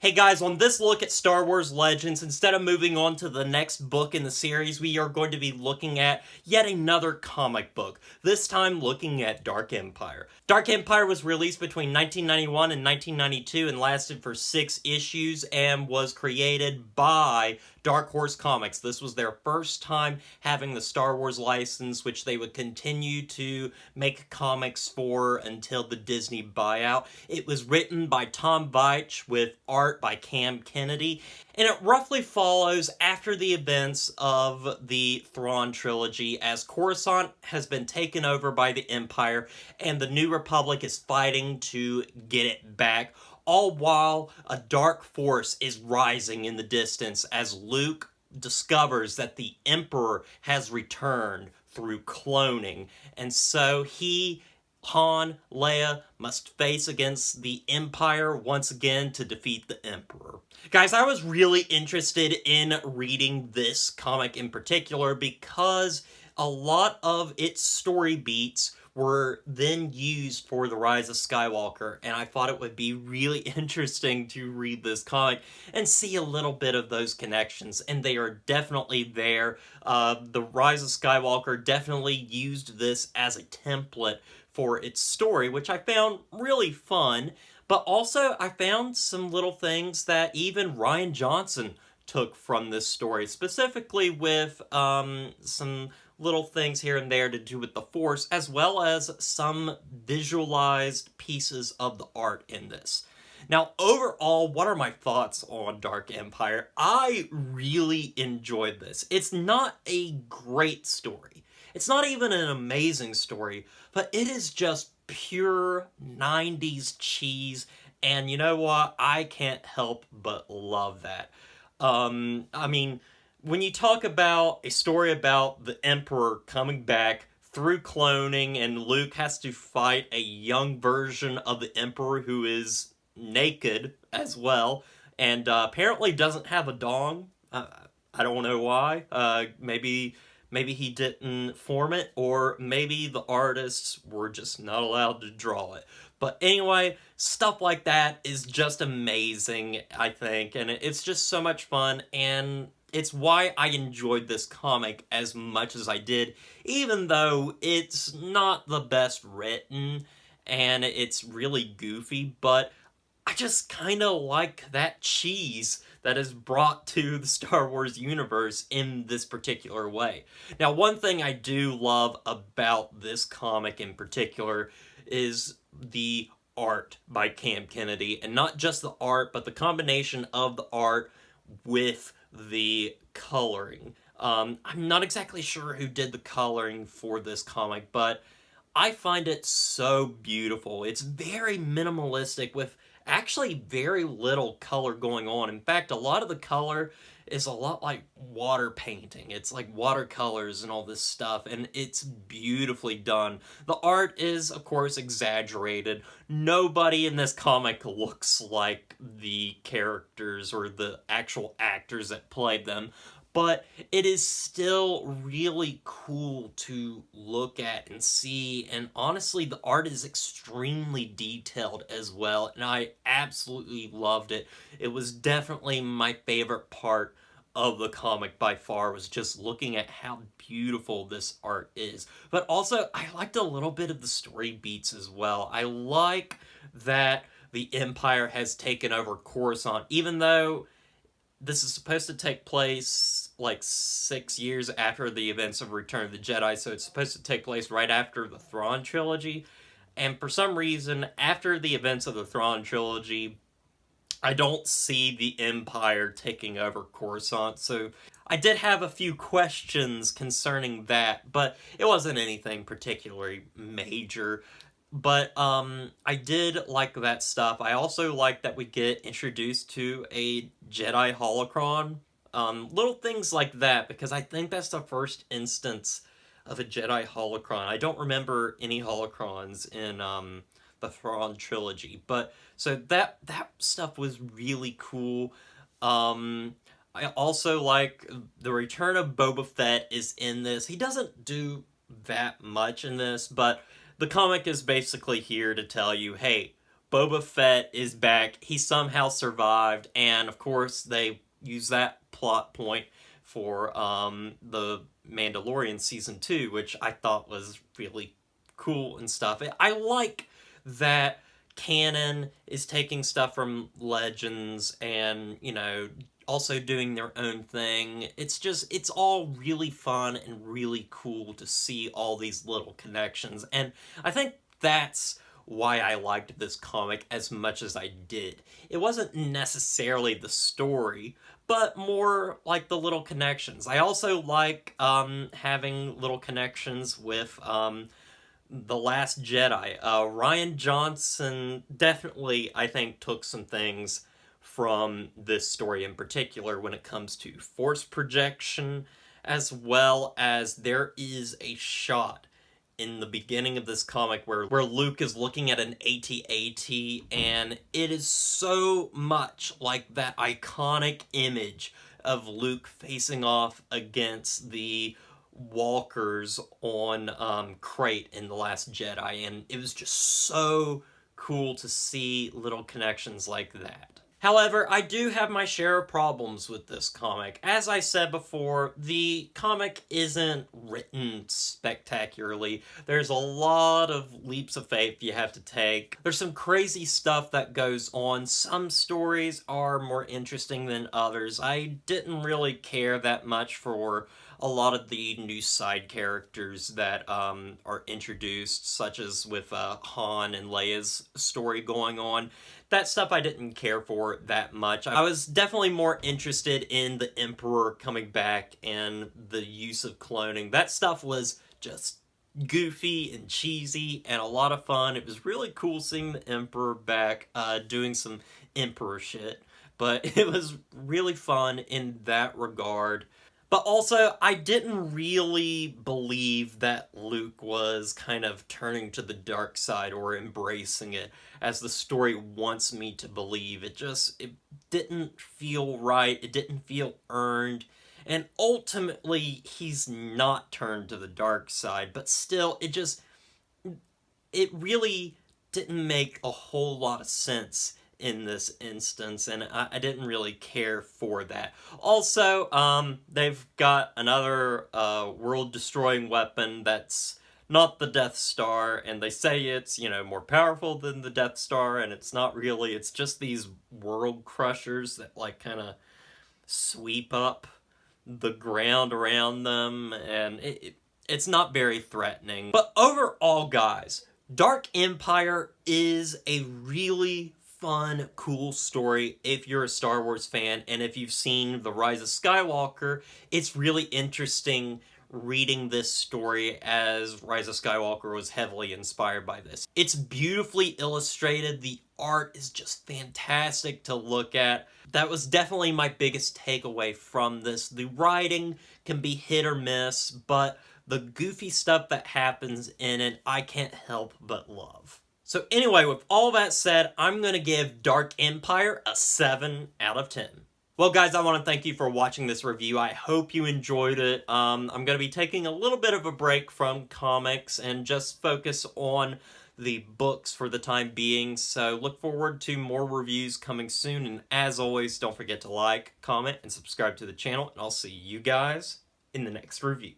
Hey guys, on this look at Star Wars Legends, instead of moving on to the next book in the series, we are going to be looking at yet another comic book, this time looking at Dark Empire. Dark Empire was released between 1991 and 1992 and lasted for 6 issues and was created by Dark Horse Comics. This was their first time having the Star Wars license, which they would continue to make comics for until the Disney buyout. It was written by Tom Veitch with art by Cam Kennedy, and it roughly follows after the events of the Thrawn trilogy as Coruscant has been taken over by the Empire and the New Republic is fighting to get it back, all while a dark force is rising in the distance as Luke discovers that the Emperor has returned through cloning, and so Han, Leia must face against the Empire once again to defeat the Emperor. Guys, I was really interested in reading this comic in particular because a lot of its story beats were then used for The Rise of Skywalker, and I thought it would be really interesting to read this comic and see a little bit of those connections, and they are definitely there. The Rise of Skywalker definitely used this as a template for its story, which I found really fun, but also I found some little things that even Rian Johnson took from this story, specifically with some little things here and there to do with the Force, as well as some visualized pieces of the art in this. Now, overall, what are my thoughts on Dark Empire? I really enjoyed this. It's not a great story. It's not even an amazing story, but it is just pure 90s cheese, and you know what? I can't help but love that. I mean, when you talk about a story about the Emperor coming back through cloning and Luke has to fight a young version of the Emperor who is naked as well and apparently doesn't have a dong. I don't know why. Maybe he didn't form it, or maybe the artists were just not allowed to draw it. But anyway, stuff like that is just amazing, I think, and it's just so much fun, and it's why I enjoyed this comic as much as I did, even though it's not the best written, and it's really goofy, but I just kind of like that cheese that is brought to the Star Wars universe in this particular way. Now, one thing I do love about this comic in particular is the art by Cam Kennedy, and not just the art, but the combination of the art with the coloring. I'm not exactly sure who did the coloring for this comic, but I find it so beautiful. It's very minimalistic with actually very little color going on. In fact, a lot of the color is a lot like water painting. It's like watercolors and all this stuff, and it's beautifully done. The art is, of course, exaggerated. Nobody in this comic looks like the characters or the actual actors that played them, but it is still really cool to look at and see, and honestly, the art is extremely detailed as well, and I absolutely loved it. It was definitely my favorite part of the comic by far, was just looking at how beautiful this art is. But also, I liked a little bit of the story beats as well. I like that the Empire has taken over Coruscant, even though this is supposed to take place like 6 years after the events of Return of the Jedi, so it's supposed to take place right after the Thrawn trilogy. And for some reason, after the events of the Thrawn trilogy, I don't see the Empire taking over Coruscant, so I did have a few questions concerning that, but it wasn't anything particularly major. But I did like that stuff. I also like that we get introduced to a Jedi holocron. Little things like that, because I think that's the first instance of a Jedi holocron. I don't remember any holocrons in the Thrawn trilogy, but so that stuff was really cool. I also like the return of Boba Fett is in this. He doesn't do that much in this, but the comic is basically here to tell you, hey, Boba Fett is back. He somehow survived, and of course they use that plot point for the Mandalorian Season 2, which I thought was really cool and stuff. I like that canon is taking stuff from Legends and, you know, also doing their own thing. It's all really fun and really cool to see all these little connections. And I think that's why I liked this comic as much as I did. It wasn't necessarily the story, but more like the little connections. I also like having little connections with The Last Jedi. Ryan Johnson definitely, I think, took some things from this story in particular when it comes to force projection, as well as there is a shot in the beginning of this comic where Luke is looking at an AT-AT, and it is so much like that iconic image of Luke facing off against the walkers on Crate in The Last Jedi, and it was just so cool to see little connections like that. However, I do have my share of problems with this comic. As I said before, the comic isn't written spectacularly. There's a lot of leaps of faith you have to take. There's some crazy stuff that goes on. Some stories are more interesting than others. I didn't really care that much for a lot of the new side characters that are introduced, such as with Han and Leia's story going on. That stuff I didn't care for that much. I was definitely more interested in the Emperor coming back and the use of cloning. That stuff was just goofy and cheesy and a lot of fun. It was really cool seeing the Emperor back doing some Emperor shit, but it was really fun in that regard. But also, I didn't really believe that Luke was kind of turning to the dark side or embracing it as the story wants me to believe. It didn't feel right. It didn't feel earned. And ultimately, he's not turned to the dark side. But still, it really didn't make a whole lot of sense in this instance, and I didn't really care for that. Also, they've got another world-destroying weapon that's not the Death Star, and they say it's, you know, more powerful than the Death Star, and it's not really. It's just these world crushers that, like, kind of sweep up the ground around them, and it's not very threatening. But overall, guys, Dark Empire is a really fun, cool story if you're a Star Wars fan, and if you've seen The Rise of Skywalker, it's really interesting reading this story as Rise of Skywalker was heavily inspired by this. It's beautifully illustrated. The art is just fantastic to look at. That was definitely my biggest takeaway from this. The writing can be hit or miss, but the goofy stuff that happens in it, I can't help but love. So anyway, with all that said, I'm going to give Dark Empire a 7 out of 10. Well, guys, I want to thank you for watching this review. I hope you enjoyed it. I'm going to be taking a little bit of a break from comics and just focus on the books for the time being. So look forward to more reviews coming soon. And as always, don't forget to like, comment, and subscribe to the channel. And I'll see you guys in the next review.